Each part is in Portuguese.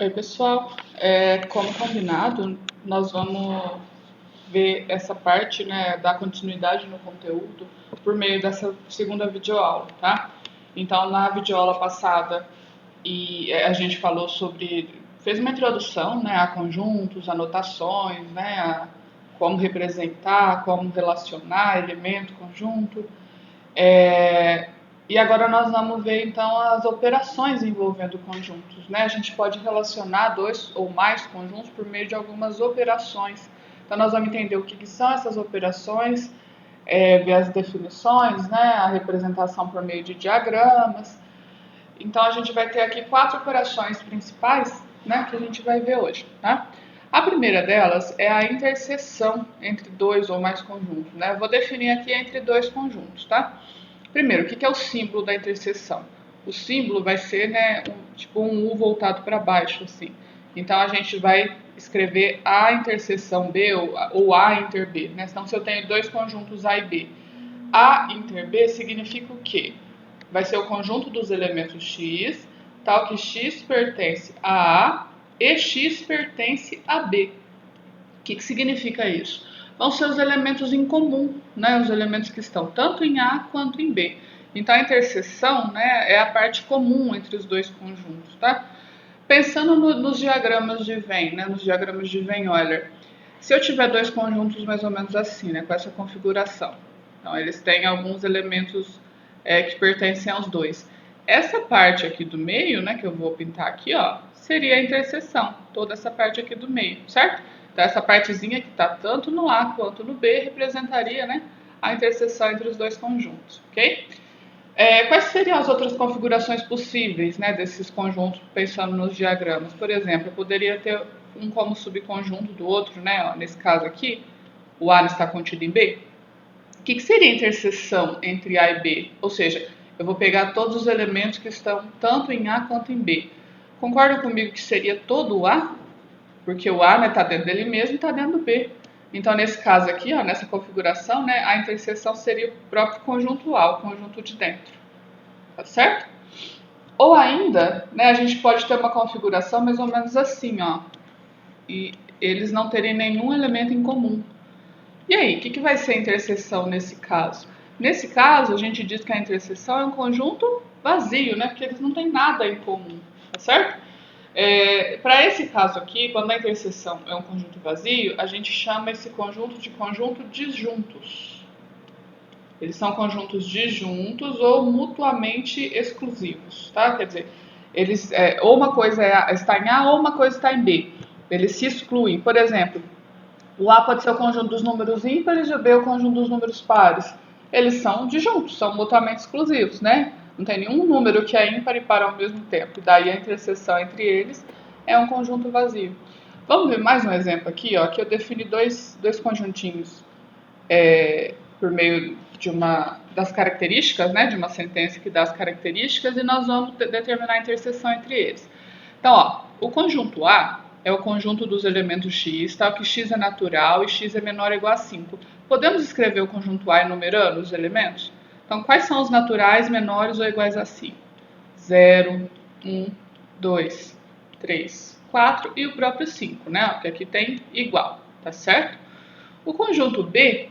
Oi, pessoal. Como combinado, nós vamos ver essa parte, né, da continuidade no conteúdo por meio dessa segunda videoaula, tá? Então, na videoaula passada, a gente falou sobre, fez uma introdução, né, a conjuntos, anotações, né, como representar, como relacionar elemento, conjunto. É, e agora nós vamos ver então as operações envolvendo conjuntos, né? A gente pode relacionar dois ou mais conjuntos por meio de algumas operações. Então nós vamos entender o que são essas operações, ver as definições, né? A representação por meio de diagramas. Então a gente vai ter aqui 4 operações principais, né? Que a gente vai ver hoje, tá? A primeira delas é a interseção entre dois ou mais conjuntos, né? Eu vou definir aqui entre dois conjuntos, tá? Primeiro, o que é o símbolo da interseção? O símbolo vai ser, né, tipo um U voltado para baixo, assim. Então, a gente vai escrever A interseção B ou A inter B, né? Então, se eu tenho dois conjuntos A e B, A inter B significa o quê? Vai ser o conjunto dos elementos X, tal que X pertence a A e X pertence a B. O que significa isso? Vão ser os elementos em comum, né? Os elementos que estão tanto em A quanto em B. Então a interseção, né, é a parte comum entre os dois conjuntos, tá? Pensando nos diagramas de Venn, né, nos diagramas de Venn-Euler, se eu tiver dois conjuntos mais ou menos assim, né, com essa configuração, então eles têm alguns elementos que pertencem aos dois. Essa parte aqui do meio, né, que eu vou pintar aqui, ó, seria a interseção, toda essa parte aqui do meio, certo? Então essa partezinha que está tanto no A quanto no B representaria, né, a interseção entre os dois conjuntos, ok? Quais seriam as outras configurações possíveis, né, desses conjuntos, pensando nos diagramas? Por exemplo, eu poderia ter um como subconjunto do outro, né? Ó, nesse caso aqui, o A está contido em B. O que seria a interseção entre A e B? Ou seja, eu vou pegar todos os elementos que estão tanto em A quanto em B. Concorda comigo que seria todo o A? Porque o A está, né, dentro dele mesmo e está dentro do B. Então, nesse caso aqui, ó, nessa configuração, né, a interseção seria o próprio conjunto A, o conjunto de dentro. Tá certo? Ou ainda, né, a gente pode ter uma configuração mais ou menos assim, ó, e eles não terem nenhum elemento em comum. E aí, o que vai ser a interseção nesse caso? Nesse caso, a gente diz que a interseção é um conjunto vazio, né, porque eles não têm nada em comum, tá certo? Para esse caso aqui, quando a interseção é um conjunto vazio, a gente chama esse conjunto de conjunto disjuntos. Eles são conjuntos disjuntos ou mutuamente exclusivos, tá? Quer dizer, eles, ou uma coisa está em A ou uma coisa está em B. Eles se excluem. Por exemplo, o A pode ser o conjunto dos números ímpares e o B o conjunto dos números pares. Eles são disjuntos, são mutuamente exclusivos, né? Não tem nenhum número que é ímpar e par ao mesmo tempo. E daí a interseção entre eles é um conjunto vazio. Vamos ver mais um exemplo aqui, ó, que eu defini dois conjuntinhos por meio de das características, né, de uma sentença que dá as características, e nós vamos determinar a interseção entre eles. Então, ó, o conjunto A é o conjunto dos elementos x, tal que x é natural e x é menor ou igual a 5. Podemos escrever o conjunto A enumerando os elementos? Então, quais são os naturais menores ou iguais a 5? 0, 1, 2, 3, 4 e o próprio 5, né? Porque aqui tem igual, tá certo? O conjunto B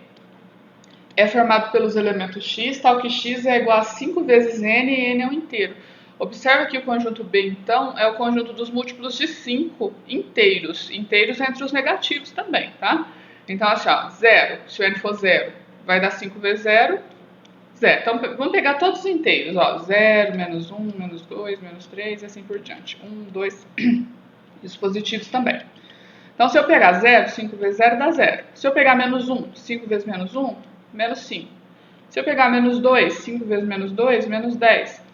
é formado pelos elementos x, tal que x é igual a 5 vezes n e n é um inteiro. Observa que o conjunto B, então, é o conjunto dos múltiplos de 5 inteiros. Inteiros entre os negativos também, tá? Então, assim, ó, 0, se o n for 0, vai dar 5 vezes 0, 0. Então, vamos pegar todos os inteiros, ó, 0, menos 1, menos 2, menos 3 e assim por diante. 1, 2, e os positivos também. Então, se eu pegar 0, 5 vezes 0 dá 0. Se eu pegar menos 1, 5 vezes menos 1, menos 5. Se eu pegar menos 2, 5 vezes menos 2, menos 10.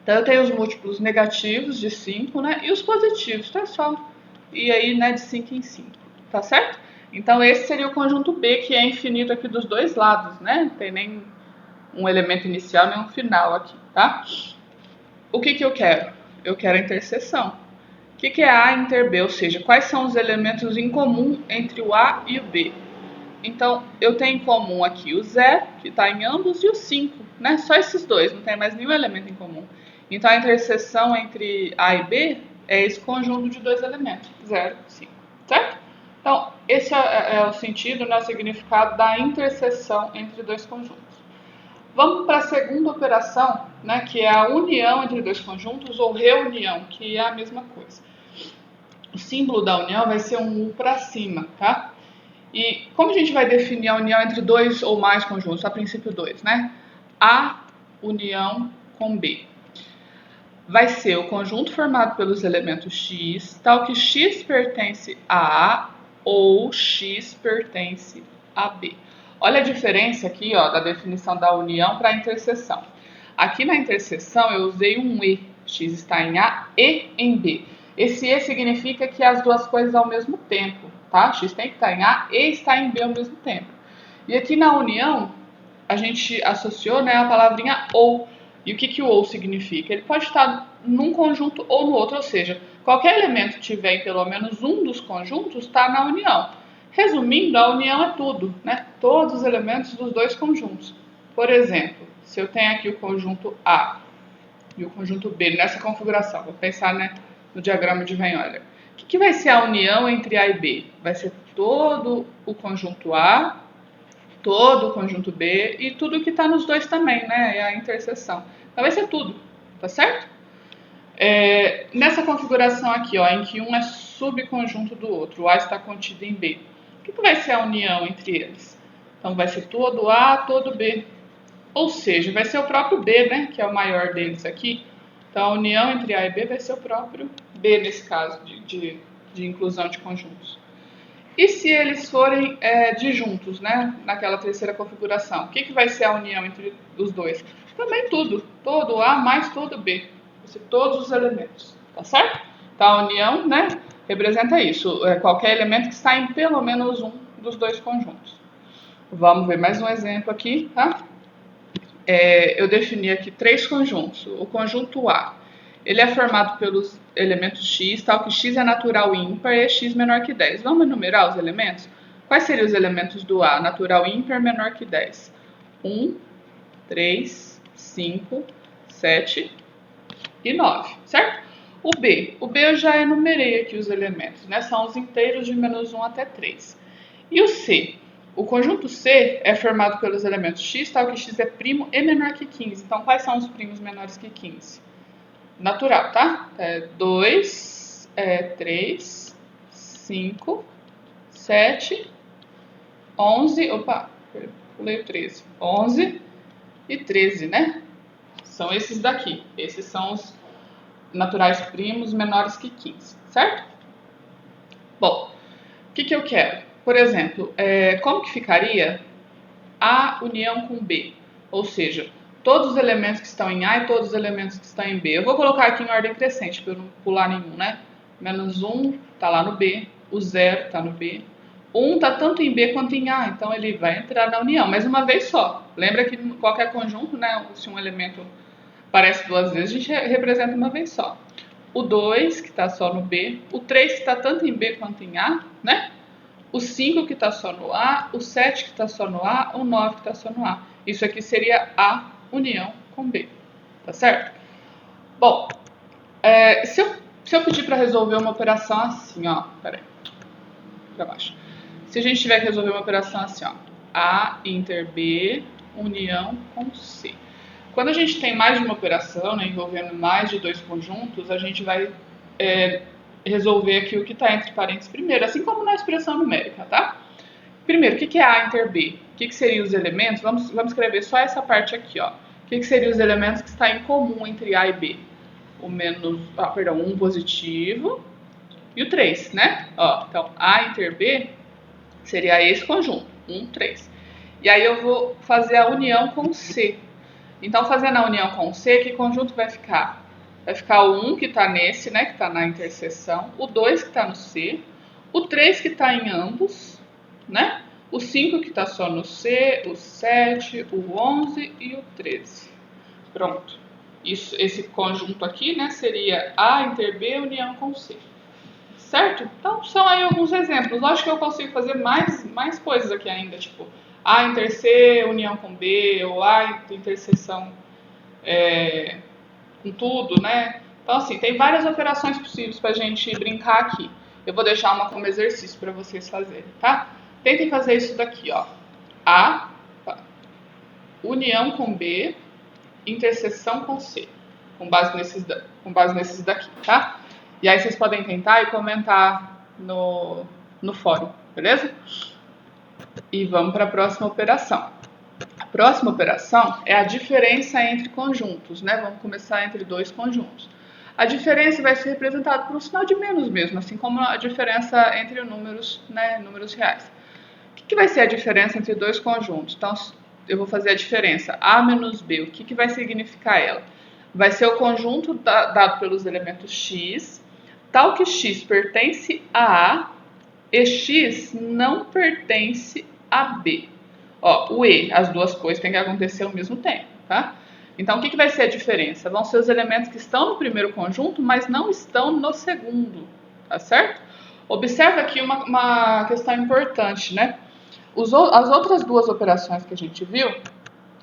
Então, eu tenho os múltiplos negativos de 5, né? E os positivos, tá só. E aí, né, de 5 em 5, tá certo? Então, esse seria o conjunto B, que é infinito aqui dos dois lados, né? Não tem nem um elemento inicial, nem um final aqui, tá? O que eu quero? Eu quero a interseção. O que é A inter B? Ou seja, quais são os elementos em comum entre o A e o B? Então, eu tenho em comum aqui o 0, que está em ambos, e o 5, né? Só esses dois, não tem mais nenhum elemento em comum. Então, a interseção entre A e B é esse conjunto de dois elementos, 0, 5, certo? Então, esse é o sentido, né, o significado da interseção entre dois conjuntos. Vamos para a segunda operação, né, que é a união entre dois conjuntos ou reunião, que é a mesma coisa. O símbolo da união vai ser um U para cima, tá? E como a gente vai definir a união entre dois ou mais conjuntos? A princípio, dois, né? A união com B. Vai ser o conjunto formado pelos elementos X, tal que X pertence a A ou X pertence a B. Olha a diferença aqui, ó, da definição da união para a interseção. Aqui na interseção eu usei um E. X está em A e em B. Esse E significa que as duas coisas ao mesmo tempo, tá? X tem que estar em A e está em B ao mesmo tempo. E aqui na união, a gente associou, né, a palavrinha ou. E o que o ou significa? Ele pode estar num conjunto ou no outro, ou seja, qualquer elemento que tiver em pelo menos um dos conjuntos está na união. Resumindo, a união é tudo, né? Todos os elementos dos dois conjuntos. Por exemplo, se eu tenho aqui o conjunto A e o conjunto B nessa configuração, vou pensar, né, no diagrama de Venn Euler. O que vai ser a união entre A e B? Vai ser todo o conjunto A, todo o conjunto B e tudo que está nos dois também, né? É a interseção. Então vai ser tudo, tá certo? Nessa configuração aqui, ó, em que um é subconjunto do outro, o A está contido em B, o que vai ser a união entre eles? Então vai ser todo A, todo B. Ou seja, vai ser o próprio B, né? Que é o maior deles aqui. Então a união entre A e B vai ser o próprio B nesse caso de inclusão de conjuntos. E se eles forem disjuntos, né? Naquela terceira configuração, o que vai ser a união entre os dois? Também tudo. Todo A mais todo B. Vai ser todos os elementos. Tá certo? Então a união, né? Representa isso. Qualquer elemento que está em pelo menos um dos dois conjuntos. Vamos ver mais um exemplo aqui, tá? Eu defini aqui três conjuntos. O conjunto A, ele é formado pelos elementos X, tal que X é natural ímpar e X menor que 10. Vamos enumerar os elementos? Quais seriam os elementos do A, natural ímpar menor que 10? 1, 3, 5, 7 e 9, certo? O B eu já enumerei aqui os elementos, né? São os inteiros de menos 1 até 3. E o C? O conjunto C é formado pelos elementos X, tal que X é primo e menor que 15. Então, quais são os primos menores que 15? Natural, tá? 2, 3, 5, 7, 11, opa, pulei o 13. 11 e 13, né? São esses daqui. Esses são os naturais primos menores que 15, certo? Bom, o que eu quero? Por exemplo, como que ficaria A união com B? Ou seja, todos os elementos que estão em A e todos os elementos que estão em B. Eu vou colocar aqui em ordem crescente, para eu não pular nenhum, né? Menos 1 está lá no B, o 0 está no B. O 1 está tanto em B quanto em A, então ele vai entrar na união, mas uma vez só. Lembra que qualquer conjunto, né, se um elemento aparece duas vezes, a gente representa uma vez só. O 2, que está só no B, o 3, que está tanto em B quanto em A, né? O 5 que está só no A, o 7 que está só no A, o 9 que está só no A. Isso aqui seria A união com B, tá certo? Bom, se eu pedir para resolver uma operação assim, ó, peraí, para baixo. Se a gente tiver que resolver uma operação assim, ó, A inter B união com C. Quando a gente tem mais de uma operação, né, envolvendo mais de dois conjuntos, a gente vai resolver aqui o que está entre parênteses primeiro, assim como na expressão numérica, tá? Primeiro, o que é A inter B? O que seriam os elementos? Vamos escrever só essa parte aqui, ó. O que seriam os elementos que está em comum entre A e B? O menos, perdão, 1 positivo e o 3, né? Ó, então, A inter B seria esse conjunto, 1, 3. E aí eu vou fazer a união com C. Então, fazendo a união com C, que conjunto vai ficar? Vai ficar o 1 que está nesse, né, que está na interseção, o 2 que está no C, o 3 que está em ambos, né? O 5 que está só no C, o 7, o 11 e o 13. Pronto. Esse conjunto aqui, né, seria A inter B união com C. Certo? Então, são aí alguns exemplos. Lógico que eu consigo fazer mais coisas aqui ainda, tipo A inter C união com B, ou A interseção com tudo, né? Então, assim, tem várias operações possíveis para a gente brincar aqui. Eu vou deixar uma como exercício para vocês fazerem, tá? Tentem fazer isso daqui, ó. A, união com B, interseção com C, com base nesses daqui, tá? E aí vocês podem tentar e comentar no fórum, beleza? E vamos para a próxima operação. A próxima operação é a diferença entre conjuntos, né? Vamos começar entre dois conjuntos. A diferença vai ser representada por um sinal de menos mesmo, assim como a diferença entre números, né, números reais. O que vai ser a diferença entre dois conjuntos? Então, eu vou fazer a diferença A menos B. O que vai significar ela? Vai ser o conjunto dado pelos elementos x, tal que x pertence a A e x não pertence a B. Ó, o E, as duas coisas têm que acontecer ao mesmo tempo, tá? Então, o que vai ser a diferença? Vão ser os elementos que estão no primeiro conjunto, mas não estão no segundo, tá certo? Observa aqui uma questão importante, né? As outras duas operações que a gente viu,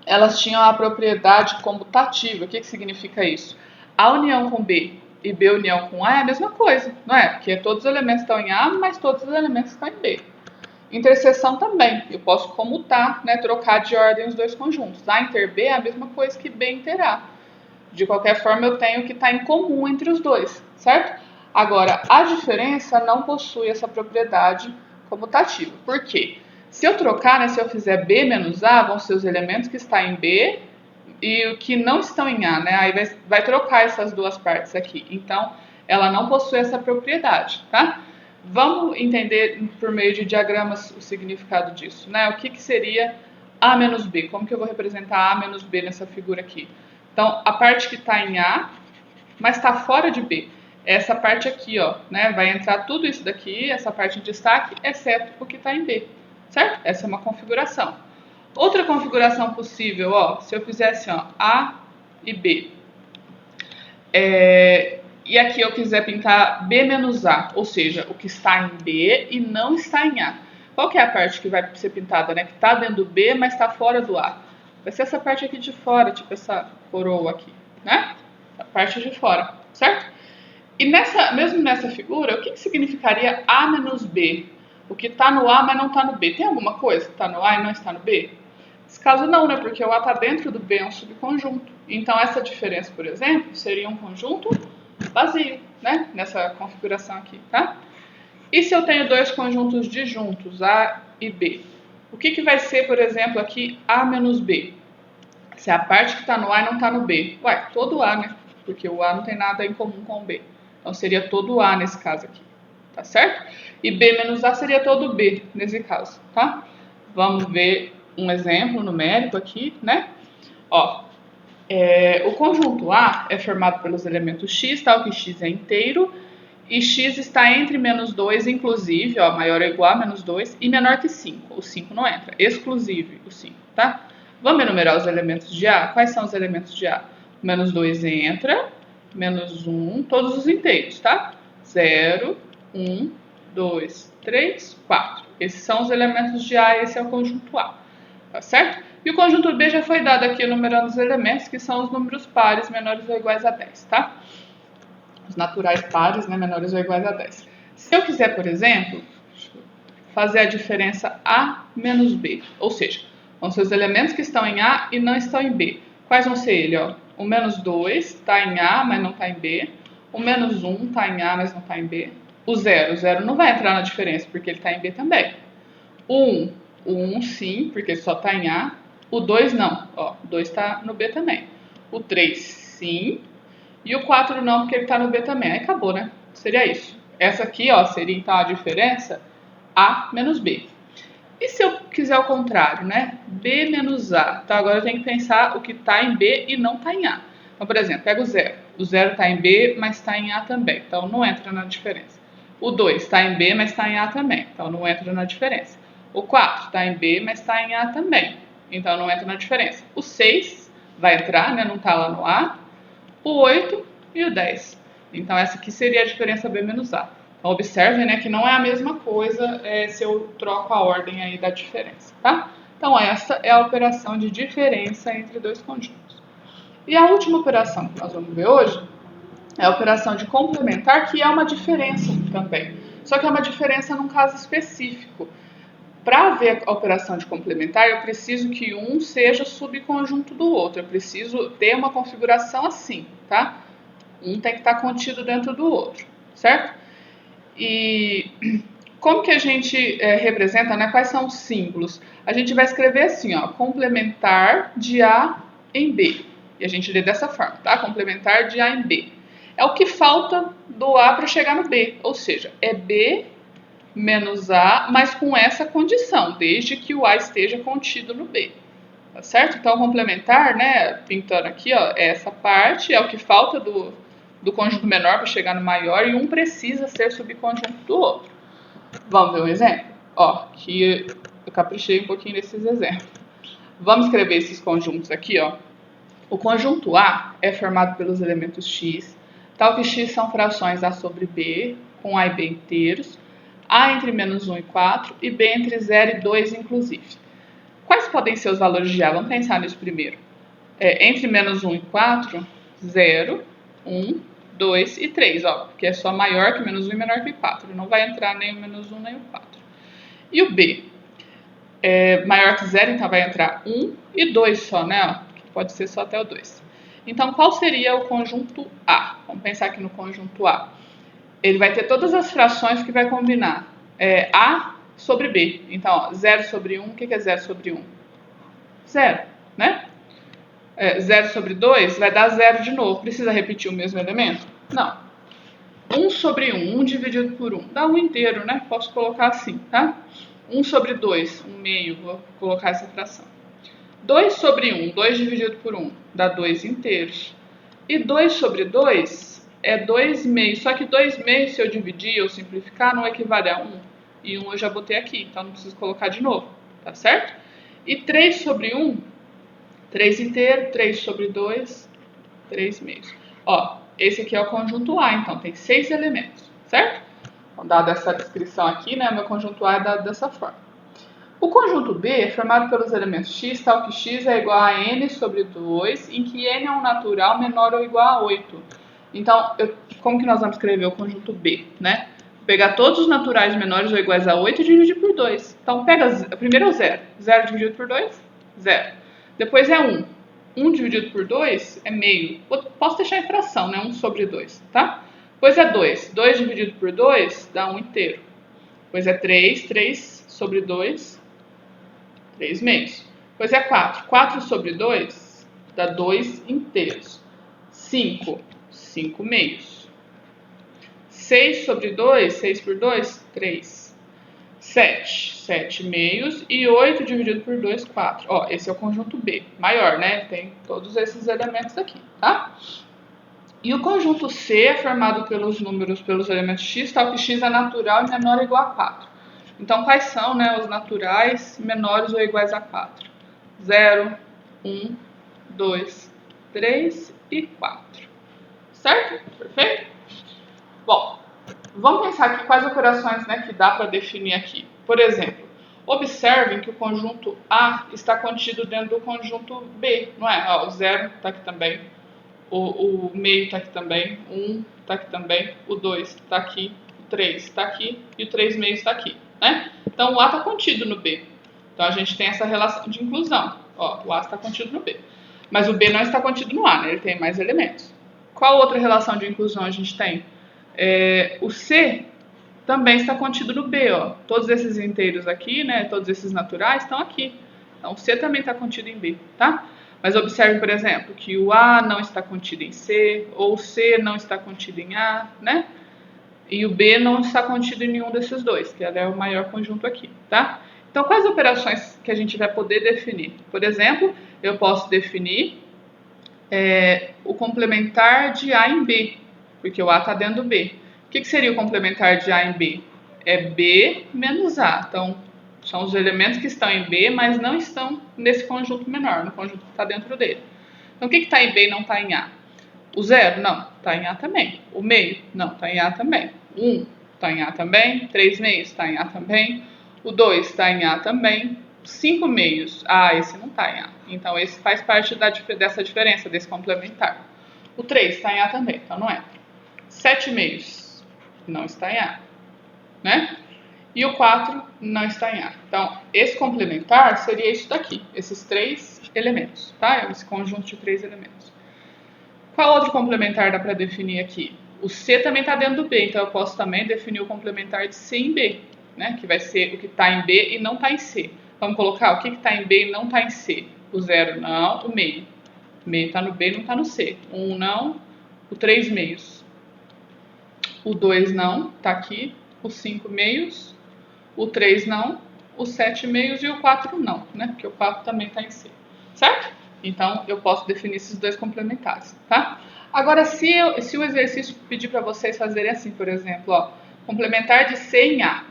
elas tinham a propriedade comutativa. O que significa isso? A união com B e B união com A é a mesma coisa, não é? Porque todos os elementos estão em A, mas todos os elementos estão em B. Interseção também, eu posso comutar, né, trocar de ordem os dois conjuntos. A inter B é a mesma coisa que B inter A. De qualquer forma, eu tenho o que está em comum entre os dois, certo? Agora, a diferença não possui essa propriedade comutativa. Por quê? Se eu trocar, né, se eu fizer B menos A, vão ser os elementos que estão em B e o que não estão em A, né? Aí vai trocar essas duas partes aqui. Então, ela não possui essa propriedade, tá? Vamos entender por meio de diagramas o significado disso, né? O que seria A menos B? Como que eu vou representar A menos B nessa figura aqui? Então, a parte que está em A, mas está fora de B. Essa parte aqui, ó, né? Vai entrar tudo isso daqui, essa parte em destaque, exceto o que está em B, certo? Essa é uma configuração. Outra configuração possível, ó, se eu fizesse, ó, A e B. E aqui eu quiser pintar B menos A, ou seja, o que está em B e não está em A. Qual que é a parte que vai ser pintada, né? Que está dentro do B, mas está fora do A. Vai ser essa parte aqui de fora, tipo essa coroa aqui, né? A parte de fora, certo? E mesmo nessa figura, o que significaria A menos B? O que está no A, mas não está no B. Tem alguma coisa que está no A e não está no B? Nesse caso não, né? Porque o A está dentro do B, é um subconjunto. Então, essa diferença, por exemplo, seria um conjunto vazio, né? Nessa configuração aqui, tá? E se eu tenho dois conjuntos disjuntos, A e B? O que vai ser, por exemplo, aqui A menos B? Se a parte que está no A não está no B. Ué, todo A, né? Porque o A não tem nada em comum com o B. Então, seria todo A nesse caso aqui, tá certo? E B menos A seria todo B nesse caso, tá? Vamos ver um exemplo numérico aqui, né? Ó, o conjunto A é formado pelos elementos x, tal que x é inteiro, e x está entre menos 2, inclusive, ó, maior ou igual a menos 2, e menor que 5. O 5 não entra, exclusive o 5, tá? Vamos enumerar os elementos de A? Quais são os elementos de A? Menos 2 entra, menos 1, todos os inteiros, tá? 0, 1, 2, 3, 4. Esses são os elementos de A, esse é o conjunto A, tá certo? E o conjunto B já foi dado aqui enumerando os elementos, que são os números pares menores ou iguais a 10, tá? Os naturais pares, né, menores ou iguais a 10. Se eu quiser, por exemplo, fazer a diferença A menos B, ou seja, vão ser os elementos que estão em A e não estão em B. Quais vão ser eles? Ó? O menos 2 está em A, mas não está em B. O menos 1 está em A, mas não está em B. O 0 não vai entrar na diferença, porque ele está em B também. O 1 sim, porque ele só está em A. O 2 não, ó, o 2 está no B também. O 3 sim, e o 4 não, porque ele está no B também. Aí acabou, né? Seria isso. Essa aqui, ó, seria então a diferença A menos B. E se eu quiser o contrário, né? B menos A. Então agora eu tenho que pensar o que está em B e não está em A. Então, por exemplo, pega o 0. O 0 está em B, mas está em A também. Então não entra na diferença. O 2 está em B, mas está em A também. Então não entra na diferença. O 4 está em B, mas está em A também. Então não entra na diferença. O 6 vai entrar, né? Não está lá no A. O 8 e o 10. Então essa aqui seria a diferença B menos A. Então observem, né, que não é a mesma coisa se eu troco a ordem aí da diferença, tá? Então essa é a operação de diferença entre dois conjuntos. E a última operação que nós vamos ver hoje é a operação de complementar, que é uma diferença também. Só que é uma diferença num caso específico. Para ver a operação de complementar, eu preciso que um seja subconjunto do outro. Eu preciso ter uma configuração assim, tá? Um tem que estar contido dentro do outro, certo? E como que a gente representa, né? Quais são os símbolos? A gente vai escrever assim, ó, complementar de A em B. E a gente lê dessa forma, tá? Complementar de A em B. É o que falta do A para chegar no B, ou seja, é B menos A, mas com essa condição, desde que o A esteja contido no B. Tá certo? Então, complementar, né, pintando aqui, ó, essa parte é o que falta do conjunto menor para chegar no maior e um precisa ser subconjunto do outro. Vamos ver um exemplo? Ó, que eu caprichei um pouquinho nesses exemplos. Vamos escrever esses conjuntos aqui, ó. O conjunto A é formado pelos elementos x, tal que x são frações A sobre B, com A e B inteiros, A entre menos 1 e 4 e B entre 0 e 2, inclusive. Quais podem ser os valores de A? Vamos pensar nisso primeiro. Entre menos 1 e 4, 0, 1, 2 e 3, ó, porque é só maior que menos 1 e menor que 4. Não vai entrar nem o menos 1 nem o 4. E o B? Maior que 0, então vai entrar 1 e 2 só, né? Ó, pode ser só até o 2. Então, qual seria o conjunto A? Vamos pensar aqui no conjunto A. Ele vai ter todas as frações que vai combinar. A sobre B. Então, ó, 0 sobre 1, o que é 0 sobre 1? 0, né? 0 sobre 2 vai dar 0 de novo. Precisa repetir o mesmo elemento? Não. 1 sobre 1, 1 dividido por 1, dá 1 inteiro, né? Posso colocar assim, tá? 1 sobre 2, 1 meio, vou colocar essa fração. 2 sobre 1, 2 dividido por 1, dá 2 inteiros. E 2 sobre 2 é 2 meios, só que 2 meios, se eu dividir ou simplificar, não equivale a 1. E 1 eu já botei aqui, então não preciso colocar de novo, tá certo? E 3 sobre 1, 3 inteiro, 3 sobre 2, 3 meios. Ó, esse aqui é o conjunto A, então tem 6 elementos, certo? Então, dada essa descrição aqui, né, o meu conjunto A é dado dessa forma. O conjunto B é formado pelos elementos x, tal que x é igual a n sobre 2, em que n é um natural menor ou igual a 8. Então, como que nós vamos escrever o conjunto B, né? Pegar todos os naturais menores ou iguais a 8 e dividir por 2. Então, primeiro é o 0. 0 dividido por 2, 0. Depois é 1. 1 dividido por 2 é meio. Posso deixar em fração, né? 1 sobre 2, tá? Depois é 2. 2 dividido por 2 dá 1 inteiro. Depois é 3. 3 sobre 2, 3 meios. Depois é 4. 4 sobre 2 dá 2 inteiros. 5. 5 meios. 6 sobre 2, 6 por 2, 3. 7, 7 meios e 8 dividido por 2, 4. Ó, esse é o conjunto B, maior, né? Tem todos esses elementos aqui, tá? E o conjunto C é formado pelos elementos x, tal que x é natural e menor ou igual a 4. Então, quais são, né, os naturais menores ou iguais a 4? 0, 1, 2, 3 e 4. Certo? Perfeito? Bom, vamos pensar aqui quais operações, né, que dá para definir aqui. Por exemplo, observem que o conjunto A está contido dentro do conjunto B, não é? Ó, o 0 está aqui também, o meio está aqui também, o 1 está aqui também, o 2 está aqui, o 3 está aqui e o 3 meios está aqui, né? Então, o A está contido no B. Então, a gente tem essa relação de inclusão. Ó, o A está contido no B. Mas o B não está contido no A, né? Ele tem mais elementos. Qual outra relação de inclusão a gente tem? O C também está contido no B, ó. Todos esses inteiros aqui, né? Todos esses naturais estão aqui. Então, o C também está contido em B, tá? Mas observe, por exemplo, que o A não está contido em C, ou o C não está contido em A, né? E o B não está contido em nenhum desses dois, que ela é o maior conjunto aqui, tá? Então, quais operações que a gente vai poder definir? Por exemplo, eu posso definir o complementar de A em B, porque o A está dentro do B. O que seria o complementar de A em B? É B menos A. Então, são os elementos que estão em B, mas não estão nesse conjunto menor, no conjunto que está dentro dele. Então, o que está em B e não está em A? O 0? Não, está em A também. O meio? Não, está em A também. O 1 está em A também. 3 meios está em A também. O 2 está em A também. 5 meios, esse não está em A. Então, esse faz parte dessa diferença, desse complementar. O 3 está em A também, então não entra. 7/2 não está em A, né? E o 4 não está em A. Então, esse complementar seria isso daqui, esses 3 elementos, tá? Esse conjunto de 3 elementos. Qual outro complementar dá para definir aqui? O C também está dentro do B, então eu posso também definir o complementar de C em B, né? Que vai ser o que está em B e não está em C. Vamos colocar o que está em B e não está em C. O 0 não, o meio. O meio está no B e não está no C. O 1 não, o 3/2. O 2 não, está aqui. O 5/2. O 3 não, o 7/2 e o 4 não, né? Porque o 4 também está em C, certo? Então, eu posso definir esses dois complementares, tá? Agora, se o exercício pedir para vocês fazerem assim, por exemplo, ó, complementar de C em A,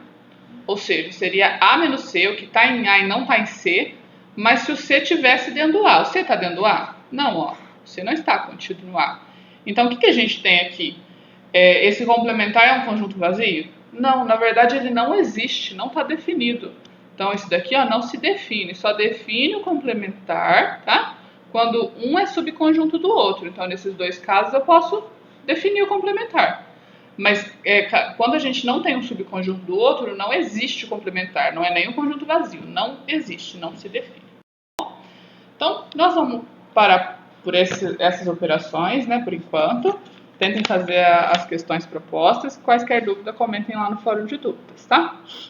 ou seja, seria A menos C, o que está em A e não está em C, mas se o C estivesse dentro do A, o C está dentro do A? Não, ó, o C não está contido no A. Então, o que a gente tem aqui? Esse complementar é um conjunto vazio? Não, na verdade ele não existe, não está definido. Então, isso daqui ó, não se define, só define o complementar, tá? Quando um é subconjunto do outro. Então, nesses dois casos, eu posso definir o complementar. Mas quando a gente não tem um subconjunto do outro, não existe o complementar, não é nem um conjunto vazio, não existe, não se define. Então, nós vamos parar por essas operações, né, por enquanto. Tentem fazer as questões propostas. Quaisquer dúvidas, comentem lá no fórum de dúvidas, tá?